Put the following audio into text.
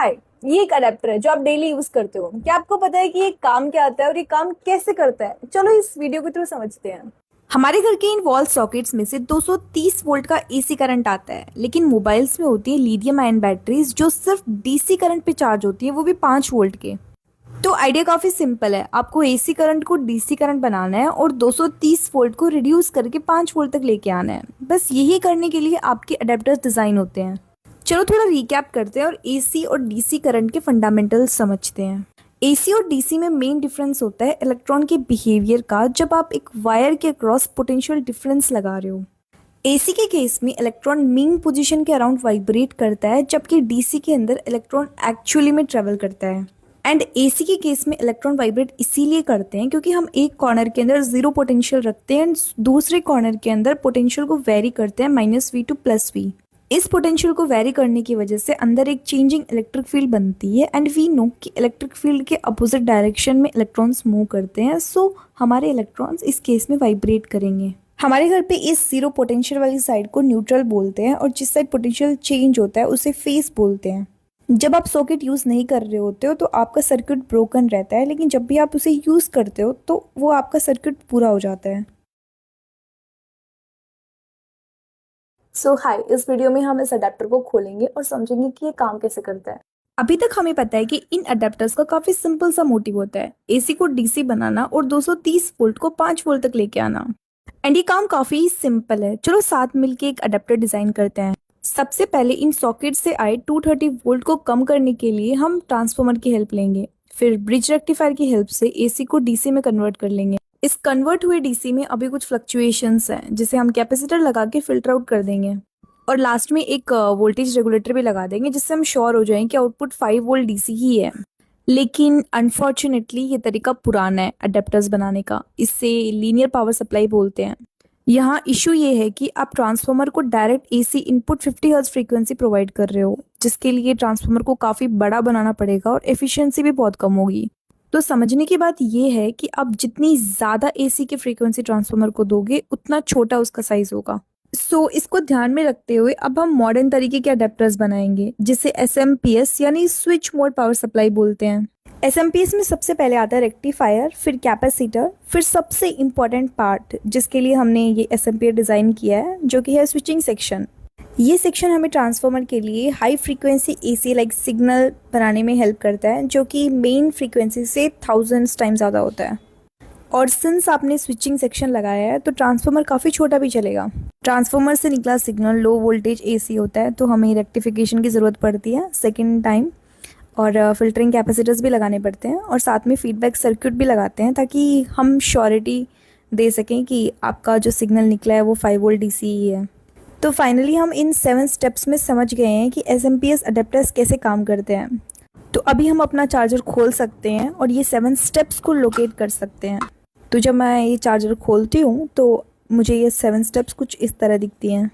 हाय, ये एक अडेप्टर है जो आप डेली यूज करते हो। क्या आपको पता है कि ये काम क्या आता है और ये काम कैसे करता है? चलो इस वीडियो के थ्रू समझते हैं। हमारे घर के इन वॉल सॉकेट्स में से 230 वोल्ट का एसी करंट आता है, लेकिन मोबाइल्स में होती है लिथियम आयन बैटरीज जो सिर्फ डीसी करंट पे चार्ज होती है, वो भी 5 वोल्ट के। तो आइडिया काफी सिंपल है, आपको एसी करंट को डीसी करंट बनाना है और 230 वोल्ट को रिड्यूस करके 5 वोल्ट तक लेके आना है। बस यही करने के लिए आपके अडेप्टर्स डिजाइन होते हैं। चलो थोड़ा रिकैप करते हैं और एसी और डीसी करंट के फंडामेंटल्स समझते हैं। एसी और डीसी में मेन डिफरेंस होता है इलेक्ट्रॉन के बिहेवियर का, जब आप एक वायर के अक्रॉस पोटेंशियल डिफरेंस लगा रहे हो। एसी के केस में इलेक्ट्रॉन मीन पोजीशन के अराउंड वाइब्रेट करता है, जबकि डीसी के अंदर इलेक्ट्रॉन एक्चुअली में ट्रेवल करता है। एंड एसी के केस में इलेक्ट्रॉन वाइब्रेट इसीलिए करते हैं क्योंकि हम एक कॉर्नर के अंदर जीरो पोटेंशियल रखते हैं एंड दूसरे कॉर्नर के अंदर पोटेंशियल को वेरी करते हैं -V टू +V। इस पोटेंशियल को वेरी करने की वजह से अंदर एक चेंजिंग इलेक्ट्रिक फील्ड बनती है एंड वी नो कि इलेक्ट्रिक फील्ड के अपोजिट डायरेक्शन में इलेक्ट्रॉन्स मूव करते हैं, सो हमारे इलेक्ट्रॉन्स इस केस में वाइब्रेट करेंगे। हमारे घर पे इस जीरो पोटेंशियल वाली साइड को न्यूट्रल बोलते हैं और जिस साइड पोटेंशियल चेंज होता है उसे फेस बोलते हैं। जब आप सॉकेट यूज नहीं कर रहे होते हो तो आपका सर्किट ब्रोकन रहता है, लेकिन जब भी आप उसे यूज करते हो तो वो आपका सर्किट पूरा हो जाता है। सो हाय, इस वीडियो में हम इस अडेप्टर को खोलेंगे और समझेंगे कि ये काम कैसे करता है। अभी तक हमें पता है कि इन अडेप्टर्स का काफी सिंपल सा मोटिव होता है, एसी को डीसी बनाना और 230 वोल्ट को 5 वोल्ट तक लेके आना। एंड ये काम काफी सिंपल है। चलो साथ मिलके एक अडेप्टर डिजाइन करते हैं। सबसे पहले इन सॉकेट से आए 230 वोल्ट को कम करने के लिए हम ट्रांसफार्मर की हेल्प लेंगे, फिर ब्रिज रेक्टिफायर की हेल्प से एसी को डीसी में कन्वर्ट कर लेंगे। इस कन्वर्ट हुए डीसी में अभी कुछ फ्लक्चुएशंस हैं जिसे हम कैपेसिटर लगा के फिल्टर आउट कर देंगे और लास्ट में एक वोल्टेज रेगुलेटर भी लगा देंगे जिससे हम श्योर हो जाएं कि आउटपुट 5 वोल्ट डीसी ही है। लेकिन अनफॉर्चुनेटली ये तरीका पुराना है अडेप्टर्स बनाने का, इससे लीनियर पावर सप्लाई बोलते हैं। यहाँ इशू ये है कि आप ट्रांसफार्मर को direct AC input 50 hertz frequency provide कर रहे हो, जिसके लिए ट्रांसफार्मर को काफ़ी बड़ा बनाना पड़ेगा और एफिशिएंसी भी बहुत कम होगी। तो समझने की बात ये है कि आप जितनी ज़्यादा एसी के फ्रीक्वेंसी ट्रांसफार्मर को दोगे उतना छोटा उसका साइज होगा। सो इसको ध्यान में रखते हुए अब हम मॉडर्न तरीके के अडेप्टर्स बनाएंगे जिसे एसएमपीएस यानी स्विच मोड पावर सप्लाई बोलते हैं। एसएमपीएस में सबसे पहले आता है रेक्टिफायर, फिर कैपेसिटर, फिर सबसे इम्पॉर्टेंट पार्ट जिसके लिए हमने ये एसएमपीएस डिज़ाइन किया है, जो कि है स्विचिंग सेक्शन। ये सेक्शन हमें ट्रांसफार्मर के लिए high frequency AC like signal बनाने में हेल्प करता है, जो कि मेन फ्रीक्वेंसी से 1000 टाइम ज़्यादा होता है। और सिंस आपने स्विचिंग सेक्शन लगाया है तो ट्रांसफार्मर काफ़ी छोटा भी चलेगा। ट्रांसफार्मर से निकला सिग्नल लो वोल्टेज एसी होता है, तो हमें रेक्टिफिकेशन की ज़रूरत पड़ती है सेकेंड टाइम, और फिल्टरिंग कैपेसिटर्स भी लगाने पड़ते हैं और साथ में फीडबैक सर्किट भी लगाते हैं ताकि हम श्योरिटी दे सकें कि आपका जो सिग्नल निकला है वो 5 वोल्ट डीसी ही है। तो फाइनली हम इन 7 स्टेप्स में समझ गए हैं कि एसएमपीएस अडेप्टर्स कैसे काम करते हैं। तो अभी हम अपना चार्जर खोल सकते हैं और ये 7 स्टेप्स को लोकेट कर सकते हैं। तो जब मैं ये चार्जर खोलती हूँ तो मुझे ये 7 स्टेप्स कुछ इस तरह दिखती हैं।